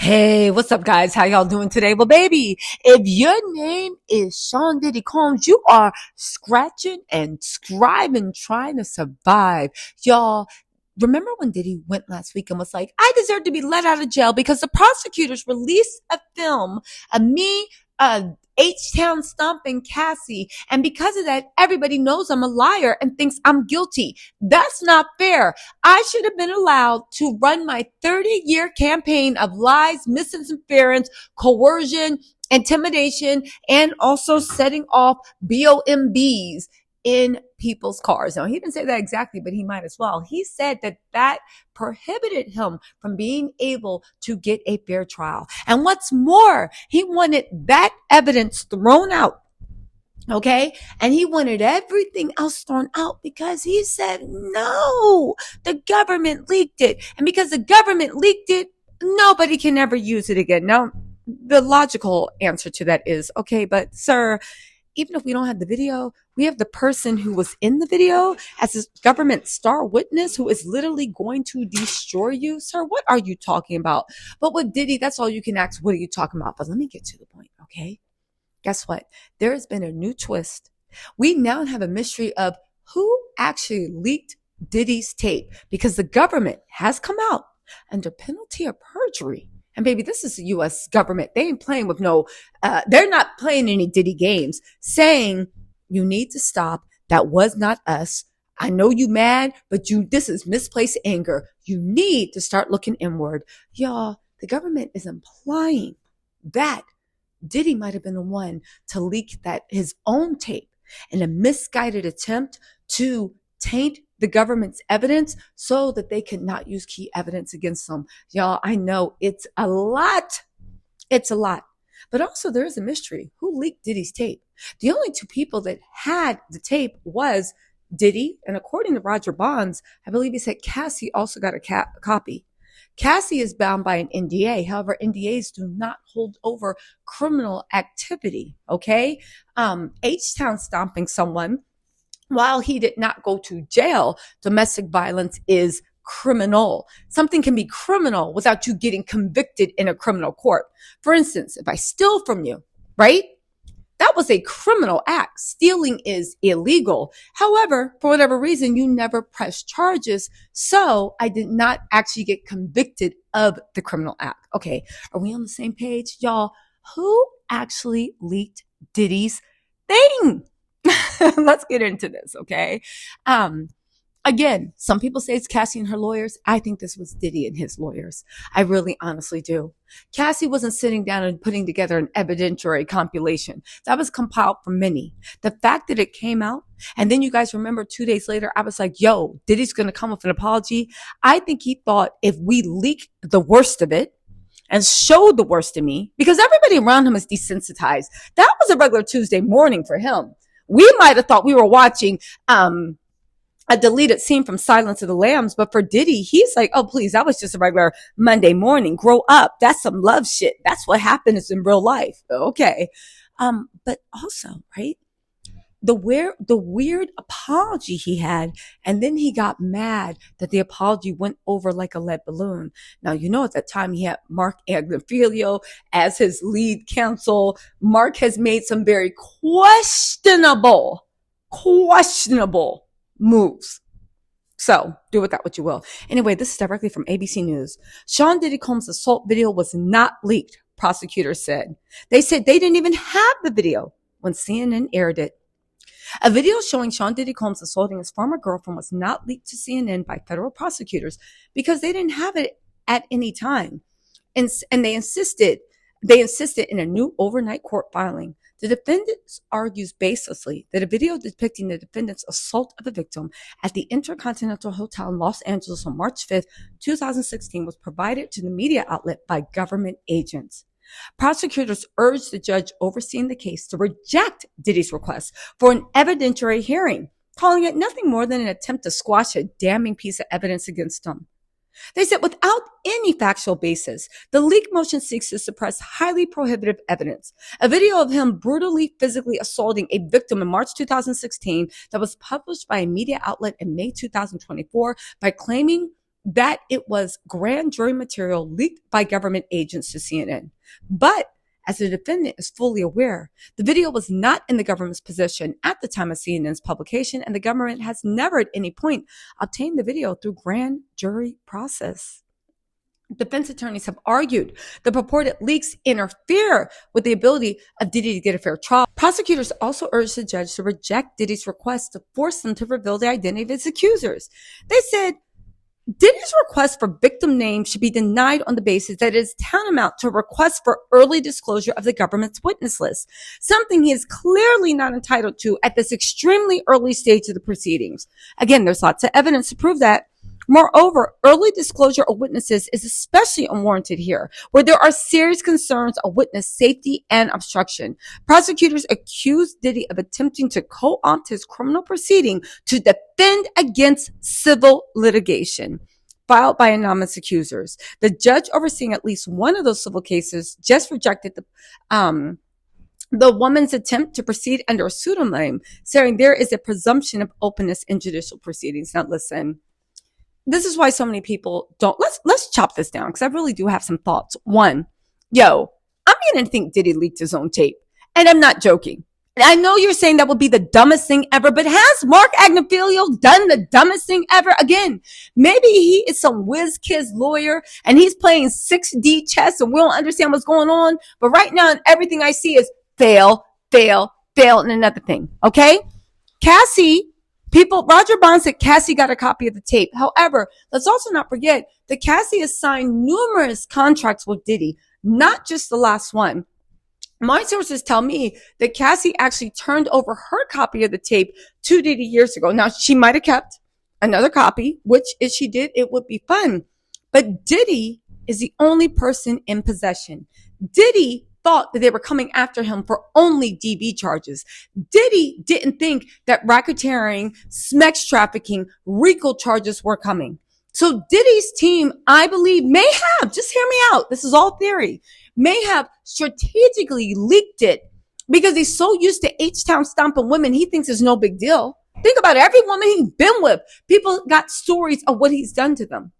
Hey, what's up, guys? How y'all doing today? Well, baby, if your name is Sean Diddy Combs, you are scratching and scribing, trying to survive. Y'all, remember when Diddy went last week and was like, I deserve to be let out of jail because the prosecutors released a film of me, H-Town stomping Cassie. And because of that, everybody knows I'm a liar and thinks I'm guilty. That's not fair. I should have been allowed to run my 30-year campaign of lies, misinterference, coercion, intimidation, and also setting off BOMBs in people's cars. Now, he didn't say that exactly, but he might as well. He said that prohibited him from being able to get a fair trial. And what's more, he wanted that evidence thrown out. Okay. And he wanted everything else thrown out because he said, no, the government leaked it. And because the government leaked it, nobody can ever use it again. Now, the logical answer to that is, okay, but sir, even if we don't have the video, we have the person who was in the video as a government star witness who is literally going to destroy you. Sir, what are you talking about? But with Diddy, that's all you can ask. What are you talking about? But let me get to the point, okay? Guess what? There has been a new twist. We now have a mystery of who actually leaked Diddy's tape because the government has come out under penalty of perjury. And baby, this is the U.S. government. They ain't playing with they're not playing any Diddy games, saying you need to stop. That was not us. I know you mad, but this is misplaced anger. You need to start looking inward. Y'all, the government is implying that Diddy might have been the one to leak his own tape in a misguided attempt to taint the government's evidence so that they could not use key evidence against them. Y'all, I know it's a lot. It's a lot. But also there is a mystery. Who leaked Diddy's tape? The only two people that had the tape was Diddy. And according to Roger Bonds, I believe he said Cassie also got a copy. Cassie is bound by an NDA. However, NDAs do not hold over criminal activity. Okay. H-Town stomping someone, while he did not go to jail, domestic violence is criminal. Something can be criminal without you getting convicted in a criminal court. For instance, if I steal from you, right? That was a criminal act. Stealing is illegal. However, for whatever reason, you never pressed charges. So I did not actually get convicted of the criminal act. Okay. Are we on the same page? Y'all, who actually leaked Diddy's thing? Let's get into this, okay? Again, some people say it's Cassie and her lawyers. I think this was Diddy and his lawyers. I really honestly do. Cassie wasn't sitting down and putting together an evidentiary compilation. That was compiled from many. The fact that it came out, and then you guys remember 2 days later, I was like, yo, Diddy's going to come with an apology. I think he thought if we leak the worst of it, and showed the worst of me, because everybody around him is desensitized. That was a regular Tuesday morning for him. We might have thought we were watching a deleted scene from Silence of the Lambs, but for Diddy, he's like, oh, please, that was just a regular Monday morning. Grow up. That's some love shit. That's what happens in real life. Okay. But also, right? The weird apology he had, and then he got mad that the apology went over like a lead balloon. Now, you know, at that time he had Mark Agnifilio as his lead counsel. Mark has made some very questionable moves. So do with that what you will. Anyway, this is directly from ABC News. Sean Diddy Combs' assault video was not leaked, prosecutors said. They said they didn't even have the video when CNN aired it. A video showing Sean Diddy Combs assaulting his former girlfriend was not leaked to CNN by federal prosecutors because they didn't have it at any time. And they insisted in a new overnight court filing. The defendant argues baselessly that a video depicting the defendant's assault of the victim at the Intercontinental Hotel in Los Angeles on March 5th, 2016 was provided to the media outlet by government agents. Prosecutors urged the judge overseeing the case to reject Diddy's request for an evidentiary hearing, calling it nothing more than an attempt to squash a damning piece of evidence against him. They said without any factual basis, the leak motion seeks to suppress highly prohibitive evidence. A video of him brutally physically assaulting a victim in March 2016 that was published by a media outlet in May 2024 by claiming that it was grand jury material leaked by government agents to CNN. But as the defendant is fully aware, the video was not in the government's possession at the time of CNN's publication, and the government has never at any point obtained the video through grand jury process. Defense attorneys have argued the purported leaks interfere with the ability of Diddy to get a fair trial. Prosecutors also urged the judge to reject Diddy's request to force them to reveal the identity of his accusers. They said Diddy's request for victim names should be denied on the basis that it is tantamount to a request for early disclosure of the government's witness list, something he is clearly not entitled to at this extremely early stage of the proceedings. Again, there's lots of evidence to prove that. Moreover, early disclosure of witnesses is especially unwarranted here, where there are serious concerns of witness safety and obstruction. Prosecutors accused Diddy of attempting to co-opt his criminal proceeding to defend against civil litigation filed by anonymous accusers. The judge overseeing at least one of those civil cases just rejected the woman's attempt to proceed under a pseudonym, saying there is a presumption of openness in judicial proceedings. Now listen. This is why so many people don't. Let's chop this down because I really do have some thoughts. One, I'm beginning to think Diddy leaked his own tape. And I'm not joking. I know you're saying that would be the dumbest thing ever, but has Mark Agnifilo done the dumbest thing ever? Again, maybe he is some whiz-kiz lawyer and he's playing 6D chess and we don't understand what's going on. But right now, everything I see is fail, and another thing. Okay? Cassie, Roger Bond said Cassie got a copy of the tape. However, let's also not forget that Cassie has signed numerous contracts with Diddy, not just the last one. My sources tell me that Cassie actually turned over her copy of the tape to Diddy years ago. Now, she might have kept another copy, which if she did, it would be fun. But Diddy is the only person in possession. Diddy thought that they were coming after him for only DV charges. Diddy didn't think that racketeering, sex trafficking, RICO charges were coming. So Diddy's team, I believe, may have, just hear me out, this is all theory, may have strategically leaked it because he's so used to H-Town stomping women, he thinks it's no big deal. Think about it, every woman he's been with, people got stories of what he's done to them.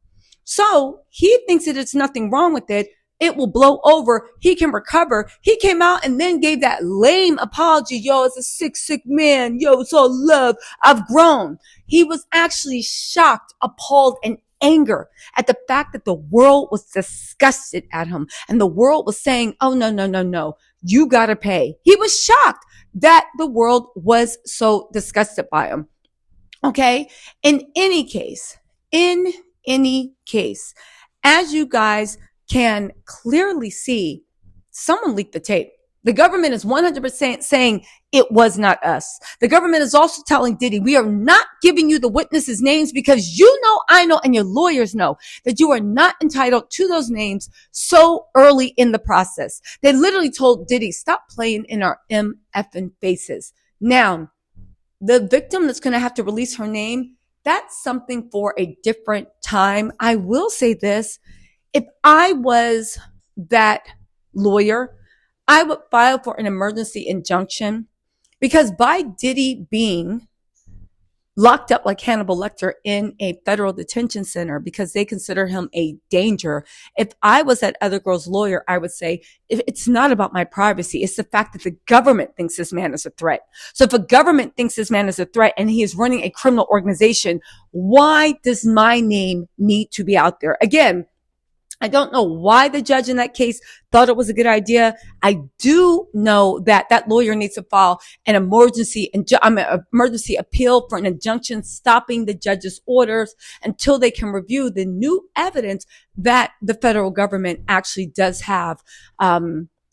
So he thinks that it's nothing wrong with it. It will blow over. He can recover. He came out and then gave that lame apology. Yo, it's a sick man. Yo, it's all love. I've grown. He was actually shocked, appalled, and anger at the fact that the world was disgusted at him. And the world was saying, oh, no. You gotta pay. He was shocked that the world was so disgusted by him. Okay? In any case, as you guys can clearly see, someone leaked the tape. The government is 100% saying it was not us. The government is also telling Diddy, we are not giving you the witnesses' names because you know, I know, and your lawyers know that you are not entitled to those names so early in the process. They literally told Diddy, stop playing in our MFing faces. Now, the victim that's going to have to release her name, that's something for a different time. I will say this. If I was that lawyer, I would file for an emergency injunction because by Diddy being locked up like Hannibal Lecter in a federal detention center because they consider him a danger. If I was that other girl's lawyer, I would say, it's not about my privacy. It's the fact that the government thinks this man is a threat. So if a government thinks this man is a threat and he is running a criminal organization, why does my name need to be out there? Again, I don't know why the judge in that case thought it was a good idea. I do know that that lawyer needs to file an emergency appeal for an injunction stopping the judge's orders until they can review the new evidence that the federal government actually does have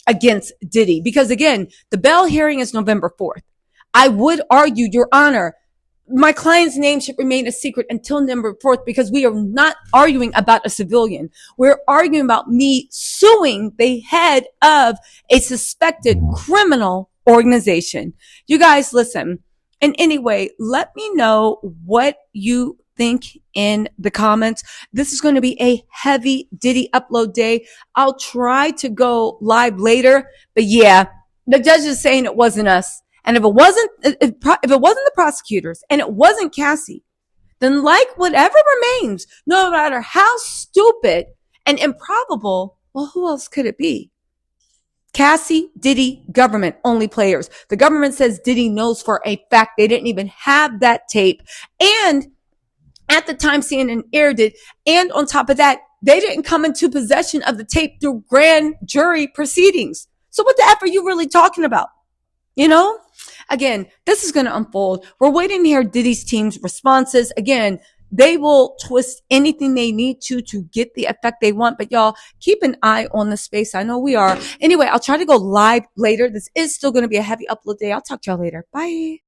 against Diddy. Because again, the bail hearing is November 4th. I would argue, Your Honor, my client's name should remain a secret until November 4th because we are not arguing about a civilian. We're arguing about me suing the head of a suspected criminal organization. You guys listen. And anyway, let me know what you think in the comments. This is going to be a heavy Diddy upload day. I'll try to go live later, but yeah, the judge is saying it wasn't us. And if it wasn't the prosecutors and it wasn't Cassie, then like whatever remains, no matter how stupid and improbable, well, who else could it be? Cassie, Diddy, government, only players. The government says Diddy knows for a fact they didn't even have that tape. And at the time CNN aired it, and on top of that, they didn't come into possession of the tape through grand jury proceedings. So what the F are you really talking about? You know? Again, this is going to unfold. We're waiting to hear Diddy's team's responses. Again, they will twist anything they need to get the effect they want. But y'all, keep an eye on the space. I know we are. Anyway, I'll try to go live later. This is still going to be a heavy upload day. I'll talk to y'all later. Bye.